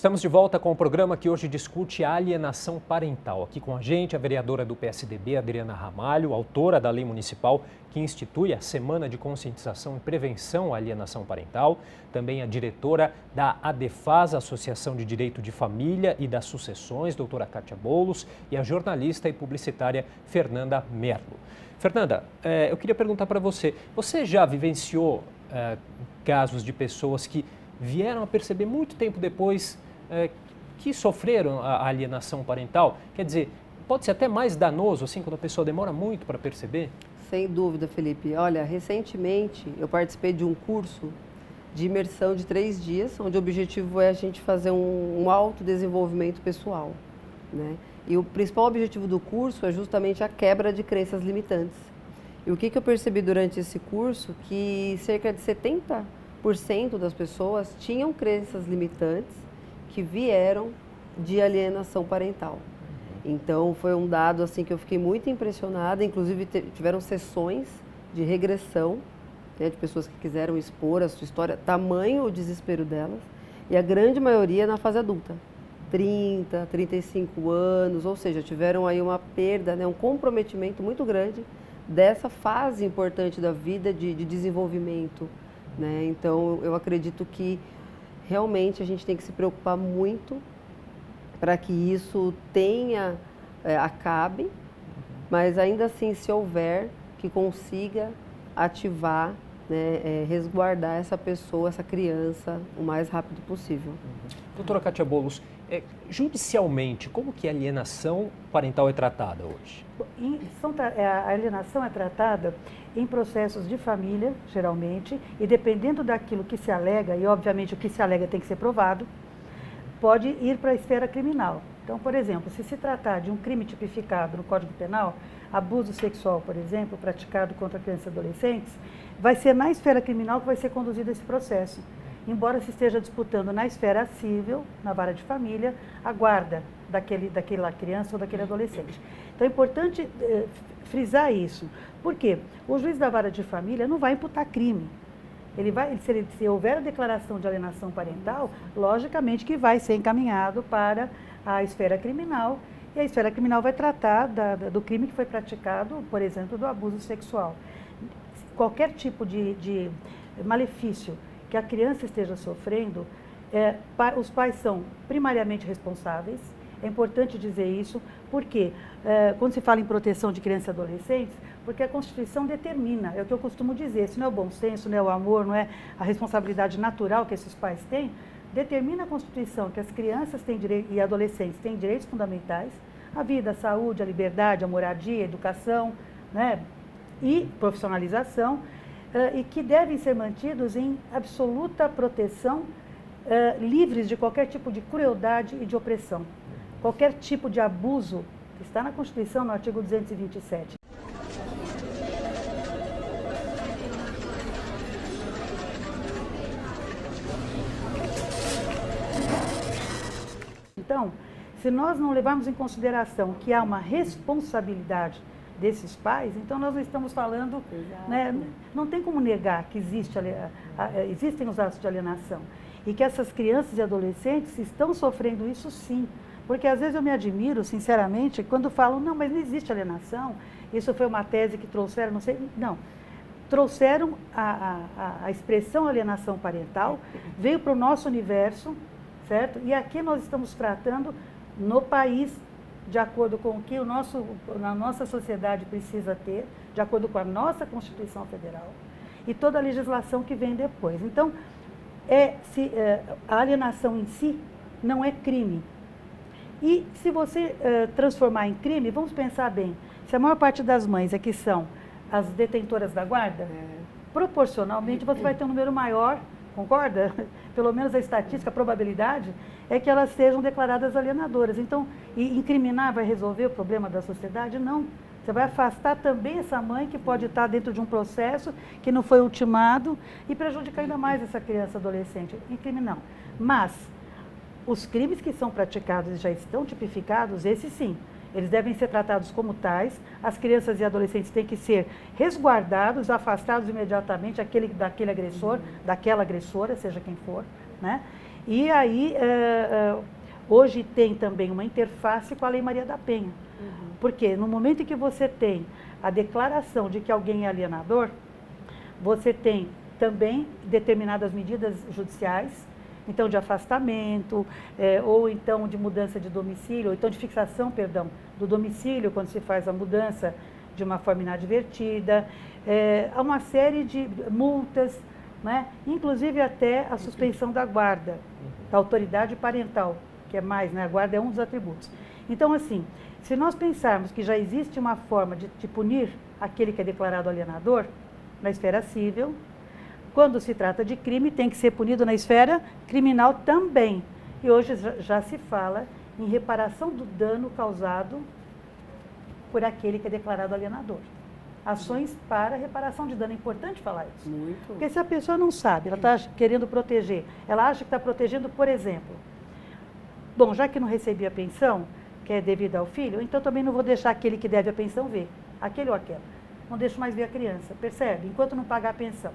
Estamos de volta com o programa que hoje discute a alienação parental. Aqui com a gente a vereadora do PSDB, Adriana Ramalho, autora da lei municipal que institui a Semana de Conscientização e Prevenção à Alienação Parental. Também a diretora da ADEFAS, Associação de Direito de Família e das Sucessões, doutora Kátia Boulos, e a jornalista e publicitária Fernanda Merlo. Fernanda, eu queria perguntar para você, você já vivenciou casos de pessoas que vieram a perceber muito tempo depois que sofreram a alienação parental? Quer dizer, pode ser até mais danoso, assim, quando a pessoa demora muito para perceber? Sem dúvida, Felipe. Olha, recentemente eu participei de um curso de imersão de 3 dias, onde o objetivo é a gente fazer um autodesenvolvimento pessoal, né? E o principal objetivo do curso é justamente a quebra de crenças limitantes. E o que eu percebi durante esse curso? Que cerca de 70% das pessoas tinham crenças limitantes que vieram de alienação parental. Então, foi um dado assim que eu fiquei muito impressionada. Inclusive, tiveram sessões de regressão, né, de pessoas que quiseram expor a sua história, tamanho o desespero delas, e a grande maioria na fase adulta, 30, 35 anos, ou seja, tiveram aí uma perda, né, um comprometimento muito grande dessa fase importante da vida de desenvolvimento, né? Então, eu acredito que realmente a gente tem que se preocupar muito para que isso acabe, mas ainda assim, se houver, que consiga ativar, né, resguardar essa pessoa, essa criança, o mais rápido possível. Doutora Kátia Boulos, judicialmente, como que a alienação parental é tratada hoje? A alienação é tratada em processos de família, geralmente, e dependendo daquilo que se alega, e obviamente o que se alega tem que ser provado, pode ir para a esfera criminal. Então, por exemplo, se tratar de um crime tipificado no Código Penal, abuso sexual, por exemplo, praticado contra crianças e adolescentes, vai ser na esfera criminal que vai ser conduzido esse processo. Embora se esteja disputando na esfera civil, na vara de família, a guarda daquela criança ou daquele adolescente. Então é importante frisar isso. Por quê? O juiz da vara de família não vai imputar crime. Se houver a declaração de alienação parental, logicamente que vai ser encaminhado para a esfera criminal, e a esfera criminal vai tratar do crime que foi praticado, por exemplo, do abuso sexual. Qualquer tipo de malefício que a criança esteja sofrendo, os pais são primariamente responsáveis. É importante dizer isso, porque quando se fala em proteção de crianças e adolescentes, porque a Constituição determina, é o que eu costumo dizer, se não é o bom senso, não é o amor, não é a responsabilidade natural que esses pais têm, determina a Constituição que as crianças e adolescentes têm direitos fundamentais, a vida, a saúde, a liberdade, a moradia, a educação, né, e profissionalização, e que devem ser mantidos em absoluta proteção, livres de qualquer tipo de crueldade e de opressão. Qualquer tipo de abuso, que está na Constituição, no artigo 227. Então, se nós não levarmos em consideração que há uma responsabilidade desses pais, então nós não estamos falando, né, não tem como negar que existem os atos de alienação e que essas crianças e adolescentes estão sofrendo isso sim, porque às vezes eu me admiro, sinceramente, quando falam, não, mas não existe alienação, isso foi uma tese que trouxeram, não sei, não, trouxeram a expressão alienação parental, veio para o nosso universo, certo? E aqui nós estamos tratando no país, de acordo com o que a nossa sociedade precisa ter, de acordo com a nossa Constituição Federal e toda a legislação que vem depois. Então, a alienação em si não é crime. E se você transformar em crime, vamos pensar bem, se a maior parte das mães aqui são as detentoras da guarda, proporcionalmente você vai ter um número maior, concorda? Pelo menos a estatística, a probabilidade é que elas sejam declaradas alienadoras. Então, incriminar vai resolver o problema da sociedade? Não. Você vai afastar também essa mãe que pode estar dentro de um processo que não foi ultimado e prejudicar ainda mais essa criança adolescente. Incriminar. Mas, os crimes que são praticados e já estão tipificados, esses sim, eles devem ser tratados como tais. As crianças e adolescentes têm que ser resguardados, afastados imediatamente daquele agressor, daquela agressora, seja quem for, né? E aí, hoje tem também uma interface com a Lei Maria da Penha. Porque no momento em que você tem a declaração de que alguém é alienador, você tem também determinadas medidas judiciais, então de afastamento, ou então de mudança de domicílio, ou então de fixação, perdão, do domicílio, quando se faz a mudança de uma forma inadvertida. Há uma série de multas, né? Inclusive até a suspensão da guarda, da autoridade parental, que é mais, né? A guarda é um dos atributos. Então, assim, se nós pensarmos que já existe uma forma de punir aquele que é declarado alienador, na esfera civil, quando se trata de crime, tem que ser punido na esfera criminal também. E hoje já se fala em reparação do dano causado por aquele que é declarado alienador. Ações para reparação de dano. É importante falar isso. Muito. Porque se a pessoa não sabe, ela está querendo proteger, ela acha que está protegendo, por exemplo, bom, já que não recebi a pensão, que é devida ao filho, então também não vou deixar aquele que deve a pensão ver, aquele ou aquela. Não deixo mais ver a criança, percebe? Enquanto não pagar a pensão.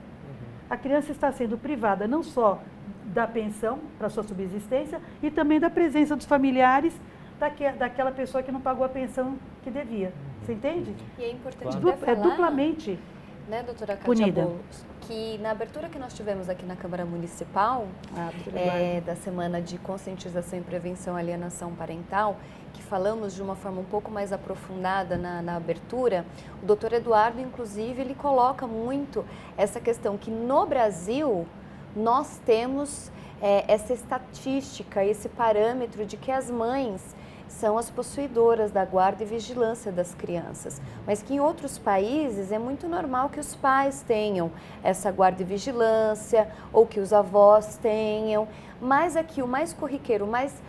A criança está sendo privada não só da pensão para sua subsistência e também da presença dos familiares daquela pessoa que não pagou a pensão que devia. Você entende? E é importante Claro. até falar, duplamente né, doutora Kátia punida. Boulos, que na abertura que nós tivemos aqui na Câmara Municipal, da Semana de Conscientização e Prevenção à Alienação Parental, que falamos de uma forma um pouco mais aprofundada na abertura, o doutor Eduardo, inclusive, ele coloca muito essa questão que no Brasil nós temos essa estatística, esse parâmetro de que as mães são as possuidoras da guarda e vigilância das crianças, mas que em outros países é muito normal que os pais tenham essa guarda e vigilância ou que os avós tenham, mas aqui o mais corriqueiro, o mais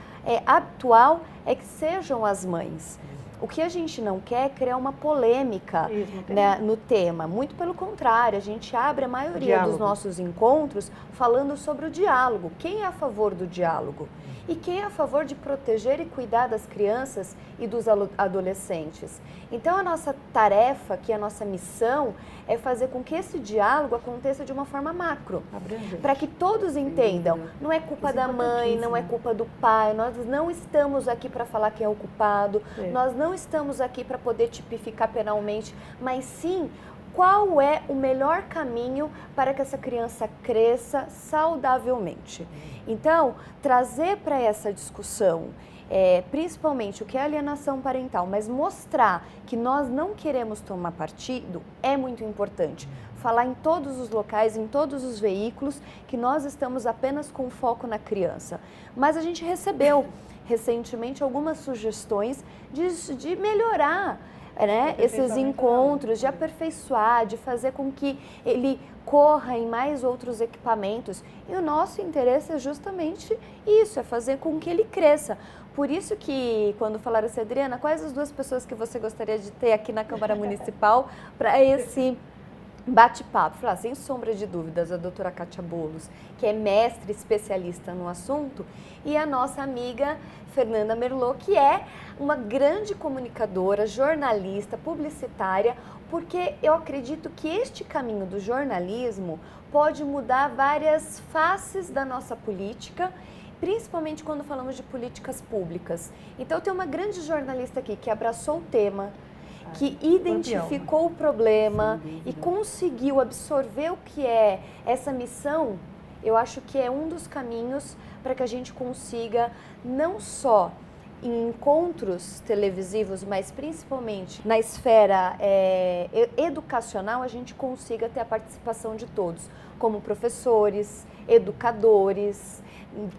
habitual é que sejam as mães. O que a gente não quer é criar uma polêmica, né, no tema. Muito pelo contrário, a gente abre a maioria dos nossos encontros falando sobre o diálogo. Quem é a favor do diálogo? E quem é a favor de proteger e cuidar das crianças e dos adolescentes? Então, a nossa tarefa, que é a nossa missão, é fazer com que esse diálogo aconteça de uma forma macro. Para que todos entendam, não é culpa da mãe, não é culpa do pai, nós não estamos aqui para falar quem é o culpado, nós não estamos aqui para poder tipificar penalmente, mas sim qual é o melhor caminho para que essa criança cresça saudavelmente. Então, trazer para essa discussão, principalmente o que é alienação parental, mas mostrar que nós não queremos tomar partido é muito importante. Falar em todos os locais, em todos os veículos, que nós estamos apenas com foco na criança. Mas a gente recebeu recentemente algumas sugestões de melhorar, né, esses encontros, de aperfeiçoar, de fazer com que ele corra em mais outros equipamentos. E o nosso interesse é justamente isso, é fazer com que ele cresça. Por isso que, quando falaram assim, Adriana, quais as duas pessoas que você gostaria de ter aqui na Câmara Municipal para esse bate-papo? Falar, sem sombra de dúvidas, a doutora Kátia Boulos, que é mestre especialista no assunto, e a nossa amiga Fernanda Merlot, que é uma grande comunicadora, jornalista, publicitária, porque eu acredito que este caminho do jornalismo pode mudar várias faces da nossa política, principalmente quando falamos de políticas públicas. Então, tem uma grande jornalista aqui que abraçou o tema, que identificou o problema e conseguiu absorver o que é essa missão. Eu acho que é um dos caminhos para que a gente consiga, não só em encontros televisivos, mas principalmente na esfera educacional, a gente consiga ter a participação de todos, como professores, educadores.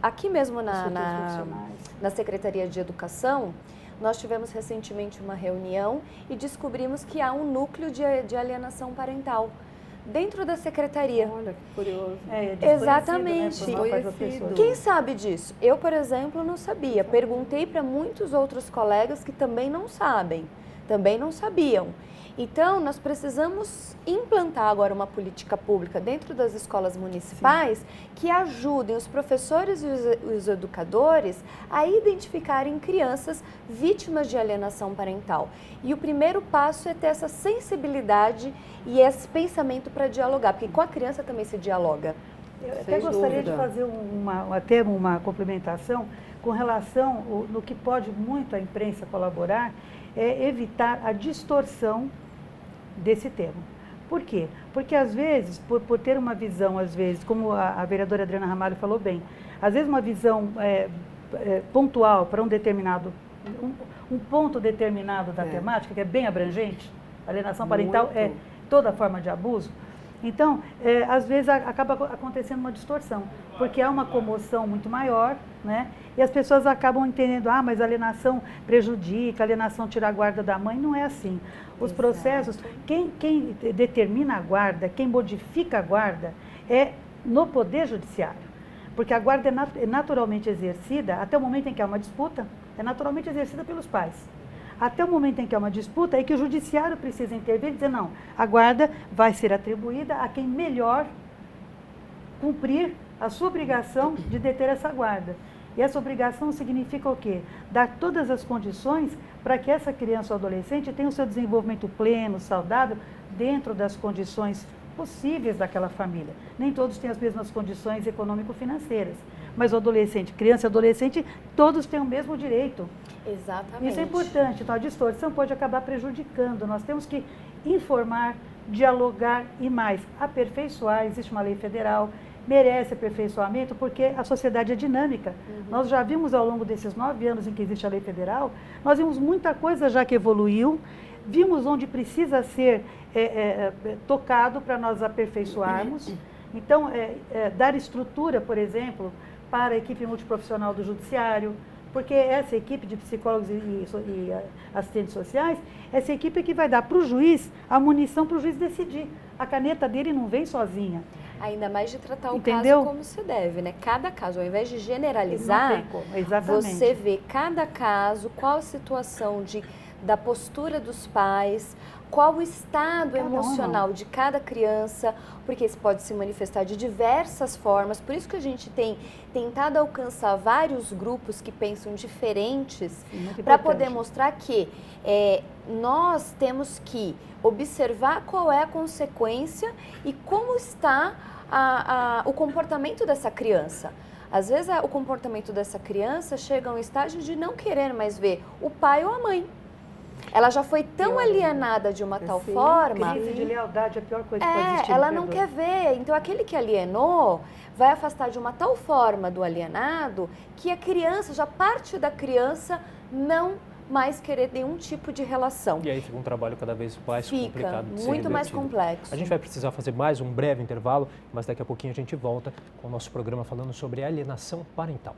Aqui mesmo na Secretaria de Educação, nós tivemos recentemente uma reunião e descobrimos que há um núcleo de alienação parental dentro da secretaria. Olha, que curioso. Exatamente. Desconhecido. Quem sabe disso? Eu, por exemplo, não sabia. Perguntei para muitos outros colegas que também não sabem, também não sabiam. Então, nós precisamos implantar agora uma política pública dentro das escolas municipais que ajudem os professores e os educadores a identificarem crianças vítimas de alienação parental. E o primeiro passo é ter essa sensibilidade e esse pensamento para dialogar, porque com a criança também se dialoga. Eu até gostaria de fazer uma complementação com relação no que pode muito a imprensa colaborar, é evitar a distorção desse termo. Por quê? Porque às vezes, por ter uma visão, às vezes, como a vereadora Adriana Ramalho falou bem, às vezes uma visão pontual para um determinado, um ponto determinado da temática, que é bem abrangente, alienação parental é toda forma de abuso. Então, às vezes acaba acontecendo uma distorção, porque há uma comoção muito maior, né? E as pessoas acabam entendendo, mas a alienação prejudica, a alienação tira a guarda da mãe. Não é assim. Os processos, quem determina a guarda, quem modifica a guarda, é no Poder Judiciário. Porque a guarda é naturalmente exercida, até o momento em que há uma disputa, é naturalmente exercida pelos pais. Até o momento em que há uma disputa, é que o judiciário precisa intervir e dizer, não, a guarda vai ser atribuída a quem melhor cumprir a sua obrigação de deter essa guarda. E essa obrigação significa o quê? Dar todas as condições para que essa criança ou adolescente tenha o seu desenvolvimento pleno, saudável, dentro das condições possíveis daquela família. Nem todos têm as mesmas condições econômico-financeiras. Mas o adolescente, criança e adolescente, todos têm o mesmo direito. Exatamente. Isso é importante. Então, a distorção pode acabar prejudicando. Nós temos que informar, dialogar e mais, aperfeiçoar. Existe uma lei federal, merece aperfeiçoamento, porque a sociedade é dinâmica. Nós já vimos ao longo desses 9 anos em que existe a lei federal, nós vimos muita coisa já que evoluiu, vimos onde precisa ser tocado para nós aperfeiçoarmos. Então, dar estrutura, por exemplo, para a equipe multiprofissional do judiciário, porque essa equipe de psicólogos e assistentes sociais, essa equipe é que vai dar para o juiz a munição para o juiz decidir. A caneta dele não vem sozinha. Ainda mais de tratar o Entendeu? caso como se deve, né? Cada caso, ao invés de generalizar, você vê cada caso, qual a situação da postura dos pais, qual o estado emocional de cada criança, porque isso pode se manifestar de diversas formas. Por isso que a gente tem tentado alcançar vários grupos que pensam diferentes, para poder mostrar que nós temos que observar qual é a consequência e como está o comportamento dessa criança. Às vezes o comportamento dessa criança chega a um estágio de não querer mais ver o pai ou a mãe. Ela já foi tão alienada de uma tal forma... Crise de lealdade é a pior coisa que pode existir. Ela não quer ver. Então, aquele que alienou vai afastar de uma tal forma do alienado que a criança, já parte da criança, não mais querer nenhum tipo de relação. E aí fica um trabalho cada vez mais complicado de ser muito mais revertido. complexo. A gente vai precisar fazer mais um breve intervalo, mas daqui a pouquinho a gente volta com o nosso programa falando sobre alienação parental.